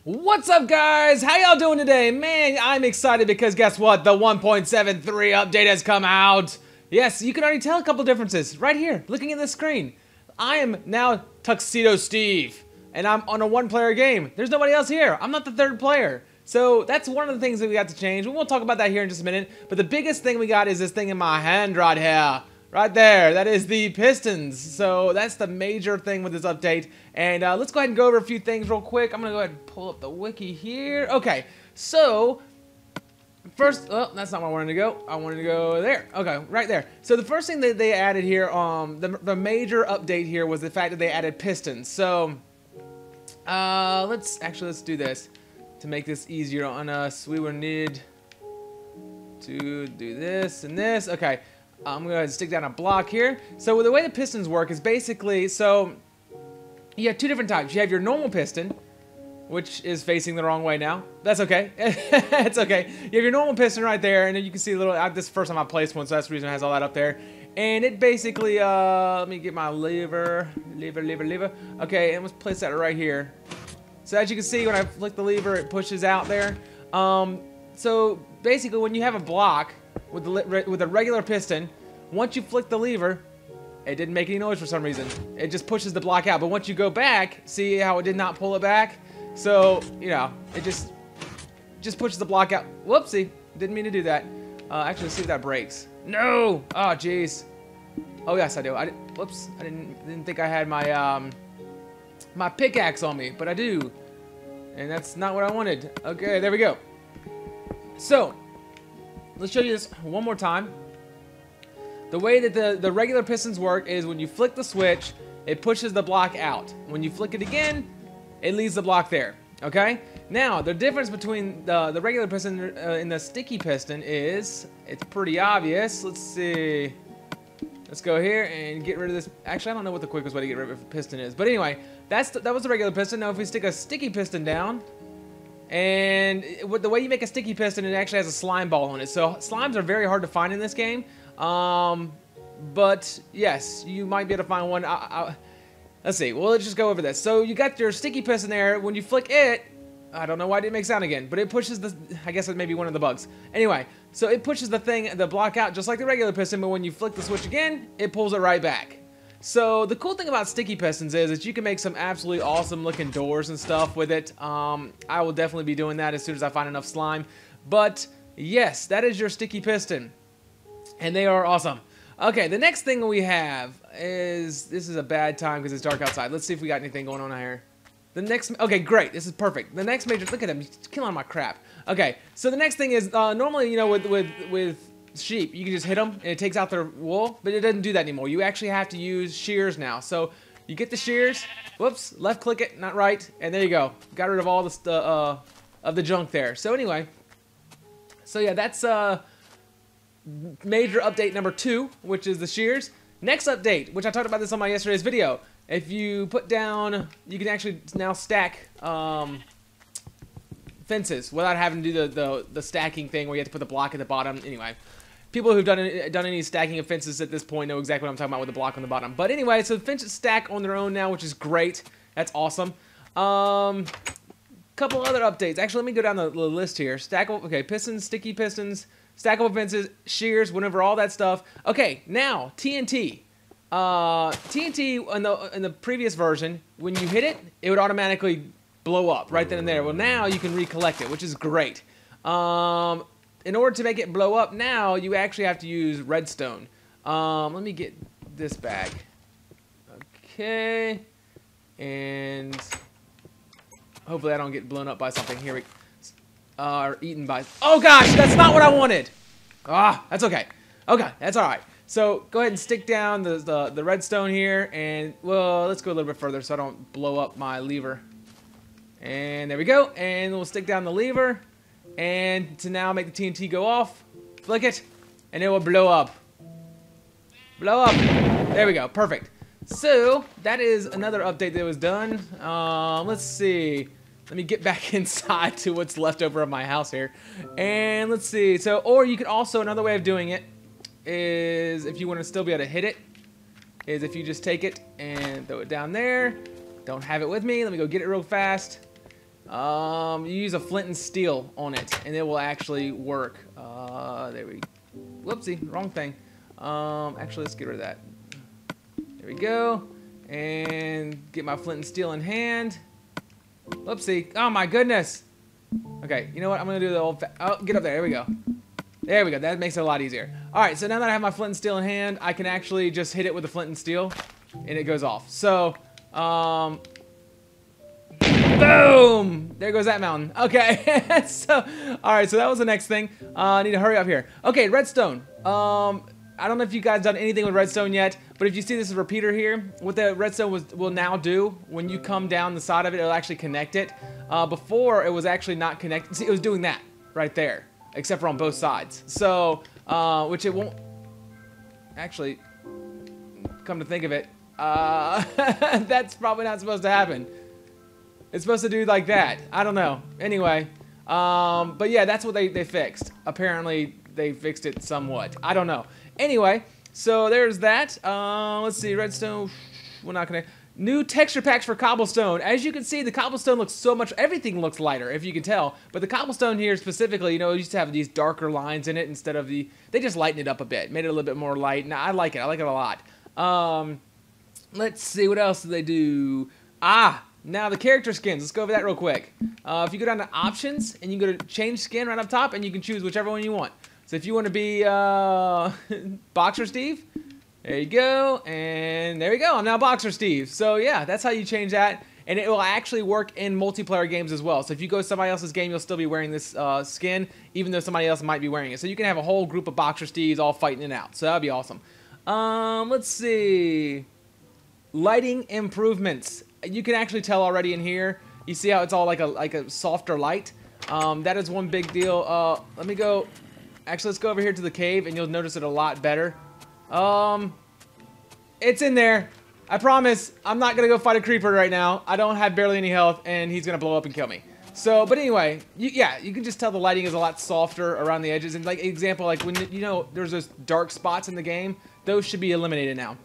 What's up, guys? How y'all doing today? Man, I'm excited because guess what? The 1.73 update has come out. Yes, you can already tell a couple differences right here, looking at the screen. I am now Tuxedo Steve, and I'm on a one-player game. There's nobody else here. I'm not the third player. So that's one of the things that we got to change. We won't talk about that here in just a minute, but the biggest thing we got is this thing in my hand right here. Right there, that is the Pistons. So that's the major thing with this update. And let's go ahead and go over a few things real quick. I'm gonna go ahead and pull up the wiki here. Okay, so first, oh, that's not where I wanted to go. I wanted to go there. Okay, right there. So the first thing that they added here, the major update here was the fact that they added Pistons. So let's do this to make this easier on us. We will need to do this and this. Okay. I'm going to stick down a block here. So the way the pistons work is basically, so you have two different types. You have your normal piston, which is facing the wrong way now. That's okay. It's okay. You have your normal piston right there, and then you can see a little, this is the first time I placed one, so that's the reason it has all that up there. And it basically, let me get my lever. Okay, and let's place that right here. So as you can see, when I flick the lever, it pushes out there. So basically, when you have a block with a regular piston, once you flick the lever, it didn't make any noise for some reason. It just pushes the block out. But once you go back, see how it did not pull it back? So, you know, it just pushes the block out. Whoopsie, didn't mean to do that. Actually, let's see if that breaks. No! Oh, jeez. Oh, yes, I do. Whoops, I didn't think I had my my pickaxe on me, but I do. And that's not what I wanted. Okay, there we go. So, let's show you this one more time. The way that the regular pistons work is when you flick the switch, it pushes the block out. When you flick it again, it leaves the block there. Okay? Now, the difference between the regular piston and the sticky piston is, it's pretty obvious. Let's see. Let's go here and get rid of this. Actually, I don't know what the quickest way to get rid of a piston is. But anyway, that was the regular piston. Now, if we stick a sticky piston down, and the way you make a sticky piston, it actually has a slime ball on it. So slimes are very hard to find in this game. But yes, you might be able to find one. Let's see. Well, let's just go over this. So you got your sticky piston there. When you flick it, I don't know why it didn't make sound again, but it pushes the, I guess it may be one of the bugs. Anyway, so it pushes the block out just like the regular piston, but when you flick the switch again, it pulls it right back. So the cool thing about sticky pistons is that you can make some absolutely awesome looking doors and stuff with it. I will definitely be doing that as soon as I find enough slime. But yes, that is your sticky piston. And they are awesome. Okay, the next thing we have is, this is a bad time because it's dark outside. Let's see if we got anything going on here. The next, okay, great, this is perfect. The next major, look at him, he's killing my crap. Okay, so the next thing is, normally, you know, with sheep, you can just hit them and it takes out their wool, but it doesn't do that anymore. You actually have to use shears now. So you get the shears, whoops, left click it, not right, and there you go. Got rid of all of the junk there. So anyway, so yeah, that's major update number 2, which is the shears. Next update, which I talked about this on my yesterday's video. If you put down, you can actually now stack fences without having to do the stacking thing where you have to put the block at the bottom. Anyway, people who've done any stacking of fences at this point know exactly what I'm talking about with the block on the bottom. But anyway, so the fences stack on their own now, which is great. That's awesome. Couple other updates. Actually, let me go down the list here. Stackable, okay, pistons, sticky pistons, stackable fences, shears, whenever all that stuff. Okay, now TNT. TNT in the previous version, when you hit it, it would automatically blow up right then and there. Well, now you can recollect it, which is great. In order to make it blow up now, you actually have to use redstone. Let me get this bag. Okay. And hopefully I don't get blown up by something. Here we or eaten by... Oh gosh, that's not what I wanted! Ah, that's okay. Okay, that's alright. So go ahead and stick down the redstone here, and well, let's go a little bit further so I don't blow up my lever. And there we go, and we'll stick down the lever, and to now make the TNT go off, flick it, and it will blow up. Blow up. There we go, perfect. So that is another update that was done. Let's see. Let me get back inside to what's left over of my house here, and let's see. So, or you could also, another way of doing it is, if you want to still be able to hit it, is if you just take it and throw it down there. Don't have it with me. Let me go get it real fast. You use a Flint and Steel on it, and it will actually work. There we go. Whoopsie, wrong thing. Actually, let's get rid of that. There we go. And get my Flint and Steel in hand. Whoopsie. Oh my goodness. Okay, you know what? I'm gonna do the old. Oh, get up there. There we go. There we go. That makes it a lot easier. All right. So now that I have my Flint and Steel in hand, I can actually just hit it with the Flint and Steel, and it goes off. So, boom! There goes that mountain. Okay. So, all right. So that was the next thing. I need to hurry up here. Okay, Redstone. I don't know if you guys done anything with Redstone yet, but if you see this repeater here, what the Redstone will now do when you come down the side of it, it'll actually connect it. Before, it was actually not connected. See, it was doing that right there, except for on both sides. So, which it won't actually, come to think of it, that's probably not supposed to happen. It's supposed to do like that. I don't know. Anyway, but yeah, that's what they fixed. Apparently, they fixed it somewhat. I don't know. Anyway, so there's that. Let's see, Redstone. We're not gonna. New texture packs for Cobblestone. As you can see, the Cobblestone looks so much. Everything looks lighter, if you can tell. But the Cobblestone here specifically, you know, it used to have these darker lines in it instead of the. They just lightened it up a bit, made it a little bit more light. Now I like it. I like it a lot. Let's see, what else do they do? Now the character skins. Let's go over that real quick. If you go down to options and you go to change skin right up top, and you can choose whichever one you want. So if you want to be Boxer Steve, there you go, and there you go. I'm now Boxer Steve. So yeah, that's how you change that, and it will actually work in multiplayer games as well. So if you go to somebody else's game, you'll still be wearing this skin, even though somebody else might be wearing it. So you can have a whole group of Boxer Steves all fighting it out. So that'd be awesome. Let's see, lighting improvements. You can actually tell already in here. You see how it's all like a softer light. That is one big deal. Let me go. Actually, let's go over here to the cave, and you'll notice it a lot better. It's in there. I promise. I'm not gonna go fight a creeper right now. I don't have barely any health, and he's gonna blow up and kill me. So, but anyway, yeah, you can just tell the lighting is a lot softer around the edges. And like example, like when you know there's those dark spots in the game, those should be eliminated now.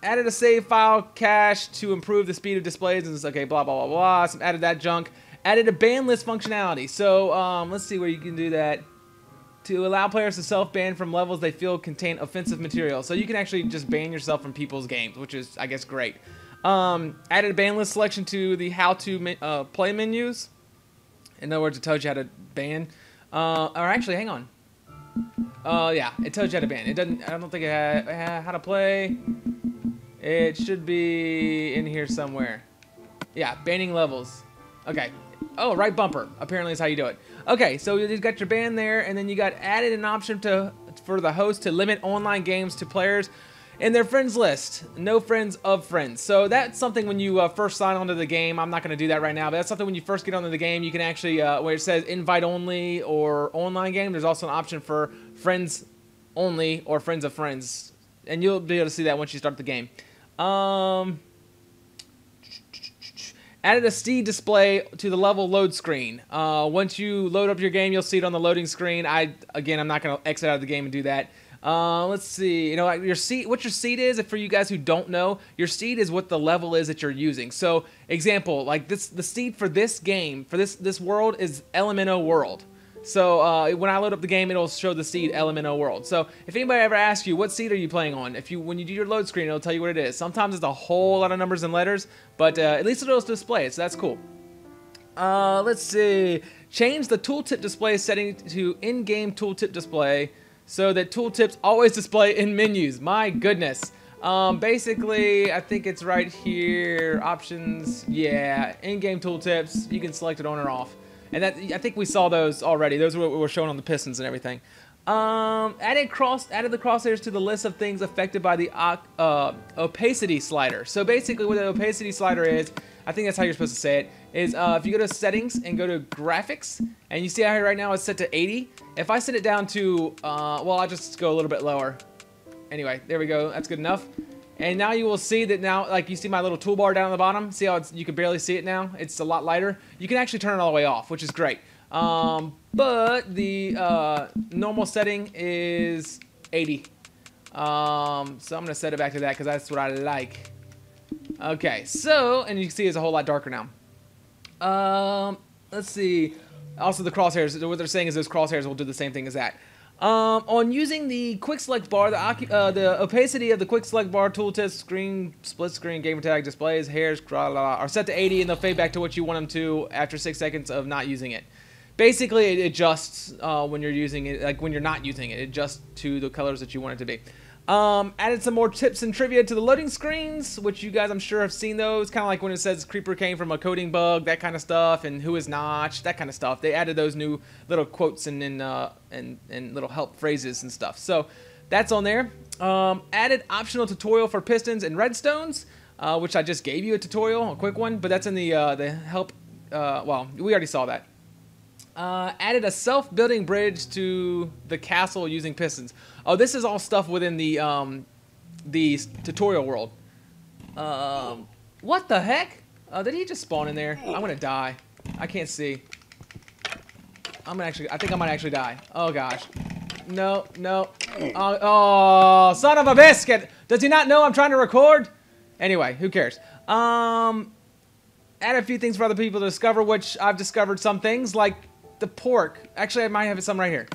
Added a save file cache to improve the speed of displays, and it's okay, blah blah blah blah. So added that junk. Added a ban list functionality. So let's see where you can do that. To allow players to self-ban from levels they feel contain offensive material. So you can actually just ban yourself from people's games, which is, I guess, great. Added a ban list selection to the how-to play menus. In other words, it tells you how to ban. Or actually, hang on. Yeah, it tells you how to ban. It doesn't. I don't think it had how to play. It should be in here somewhere. Yeah, banning levels. Okay. Oh, right bumper. Apparently is how you do it. Okay, so you've got your ban there, and then you got added an option for the host to limit online games to players in their friends list. No friends of friends. So that's something when you first sign onto the game. I'm not going to do that right now, but that's something when you first get onto the game, you can actually, where it says invite only or online game, there's also an option for friends only or friends of friends. And you'll be able to see that once you start the game. Added a Steed display to the level load screen. Once you load up your game, you'll see it on the loading screen. Again, I'm not going to exit out of the game and do that. Let's see. You know, like your seed. What your seed is, for you guys who don't know, your seed is what the level is that you're using. So, example, like the seed for this game, for this world is LMNO world. So when I load up the game, it'll show the seed LMNO world. So if anybody ever asks you what seed are you playing on, when you do your load screen, it'll tell you what it is. Sometimes it's a whole lot of numbers and letters, but at least it'll display it, so that's cool. Let's see. Change the tooltip display setting to in-game tooltip display so that tooltips always display in menus. My goodness. Basically, I think it's right here. Options. Yeah, in-game tooltips. You can select it on or off. And that, I think we saw those already. Those were what were shown on the Pistons and everything. Added the crosshairs to the list of things affected by the opacity slider. So basically what the opacity slider is, I think that's how you're supposed to say it, is if you go to settings and go to graphics, and you see how here right now it's set to 80. If I set it down to, well, I'll just go a little bit lower. Anyway, there we go. That's good enough. And now you will see that now, like you see my little toolbar down at the bottom. See how you can barely see it now? It's a lot lighter. You can actually turn it all the way off, which is great. But the normal setting is 80. So I'm going to set it back to that because that's what I like. Okay, so, and you can see it's a whole lot darker now. Let's see. Also, the crosshairs. What they're saying is those crosshairs will do the same thing as that. On using the quick select bar, the opacity of the quick select bar, tooltip, screen, split screen, gamer tag, displays, hairs, are set to 80, and they'll fade back to what you want them to after 6 seconds of not using it. Basically, it adjusts when you're using it, like when you're not using it. It adjusts to the colors that you want it to be. Added some more tips and trivia to the loading screens, which you guys I'm sure have seen those. Kind of like when it says creeper came from a coding bug, that kind of stuff, and who is Notch, that kind of stuff. They added those new little quotes and little help phrases and stuff. So that's on there. Added optional tutorial for Pistons and Redstones, which I just gave you a tutorial, a quick one, but that's in the help. Well, we already saw that. Added a self-building bridge to the castle using pistons. Oh, this is all stuff within the tutorial world. What the heck? Did he just spawn in there? I'm gonna die. I can't see. I think I might actually die. Oh gosh. No, no. Oh, son of a biscuit! Does he not know I'm trying to record? Anyway, who cares? Add a few things for other people to discover, which I've discovered some things like the pork. Actually, I might have some right here.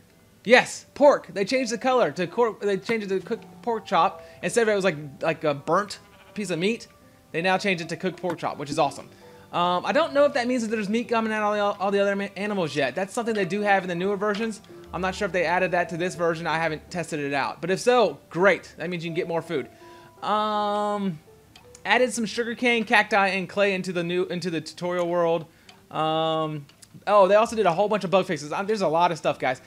Yes, pork. They changed the color to they changed it to cooked pork chop. Instead of it was like a burnt piece of meat, they now changed it to cooked pork chop, which is awesome. I don't know if that means that there's meat coming out of all the other animals yet. That's something they do have in the newer versions. I'm not sure if they added that to this version. I haven't tested it out. But if so, great. That means you can get more food. Added some sugarcane, cacti, and clay into the tutorial world. Oh, they also did a whole bunch of bug fixes. There's a lot of stuff, guys.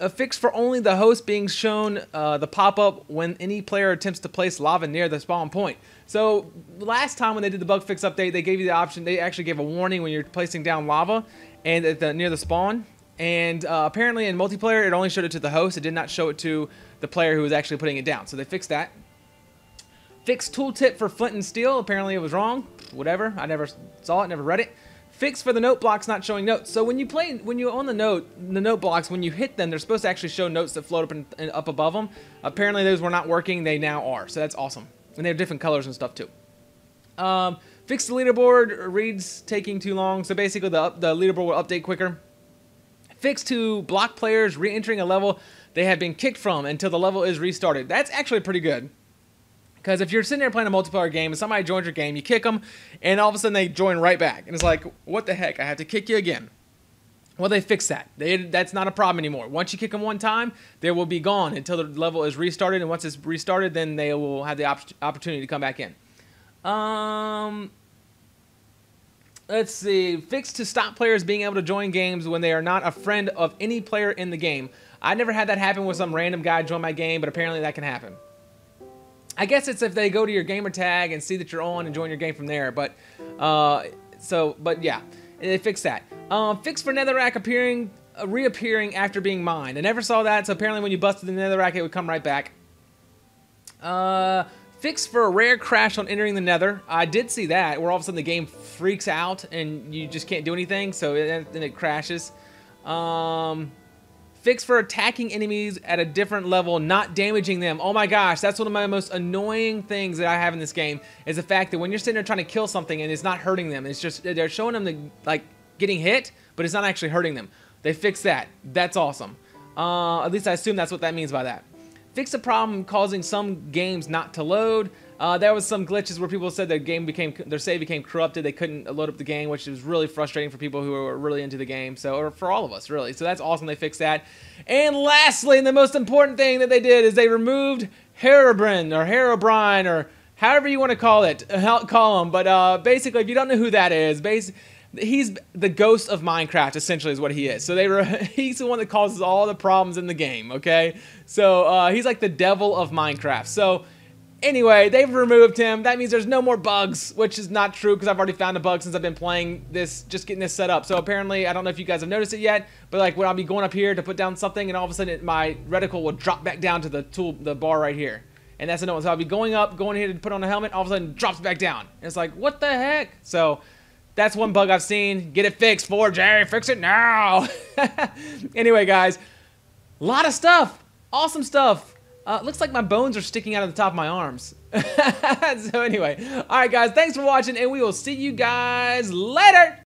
A fix for only the host being shown the pop-up when any player attempts to place lava near the spawn point. So last time when they did the bug fix update, they gave you the option. They actually gave a warning when you're placing down lava and near the spawn. And apparently in multiplayer, it only showed it to the host. It did not show it to the player who was actually putting it down. So they fixed that. Fixed tooltip for Flint and Steel. Apparently it was wrong. Whatever. I never saw it. Never read it. Fix for the note blocks not showing notes. So when you own the note blocks, when you hit them, they're supposed to actually show notes that float up above them. Apparently those were not working. They now are. So that's awesome. And they have different colors and stuff too. Fix the leaderboard. Reads taking too long. So basically the leaderboard will update quicker. Fix to block players re-entering a level they have been kicked from until the level is restarted. That's actually pretty good. Because if you're sitting there playing a multiplayer game and somebody joins your game, you kick them, and all of a sudden they join right back. And it's like, what the heck? I have to kick you again. Well, they fixed that. That's not a problem anymore. Once you kick them one time, they will be gone until the level is restarted. And once it's restarted, then they will have the opportunity to come back in. Let's see. Fix to stop players being able to join games when they are not a friend of any player in the game. I never had that happen with some random guy join my game, but apparently that can happen. I guess it's if they go to your gamer tag and see that you're on and join your game from there. But yeah, they fixed that. Fix for netherrack reappearing after being mined. I never saw that, so apparently when you busted the netherrack, it would come right back. Fix for a rare crash on entering the nether. I did see that, where all of a sudden the game freaks out and you just can't do anything, so then it crashes. Fix for attacking enemies at a different level, not damaging them. Oh my gosh, that's one of my most annoying things that I have in this game, is the fact that when you're sitting there trying to kill something and it's not hurting them, it's just, they're showing them like getting hit, but it's not actually hurting them. They fixed that. That's awesome. At least I assume that's what that means by that. Fix a problem causing some games not to load. There was some glitches where people said their save became corrupted. They couldn't load up the game, which was really frustrating for people who were really into the game. So, or for all of us, really. So that's awesome. They fixed that. And lastly, and the most important thing that they did is they removed Herobrine or however you want to call him. But basically, if you don't know who that is, he's the ghost of Minecraft, essentially, is what he is. So he's the one that causes all the problems in the game. Okay, so he's like the devil of Minecraft. So. Anyway, they've removed him. That means there's no more bugs, which is not true because I've already found a bug since I've been playing this, just getting this set up. So apparently, I don't know if you guys have noticed it yet, but like when I'll be going up here to put down something and all of a sudden my reticle will drop back down to the bar right here. And that's another one. So I'll be going here to put on a helmet, all of a sudden it drops back down. And it's like, what the heck? So that's one bug I've seen. Get it fixed, 4J. Fix it now. Anyway, guys, a lot of stuff. Awesome stuff. Looks like my bones are sticking out of the top of my arms. So anyway, all right, guys, thanks for watching, and we will see you guys later.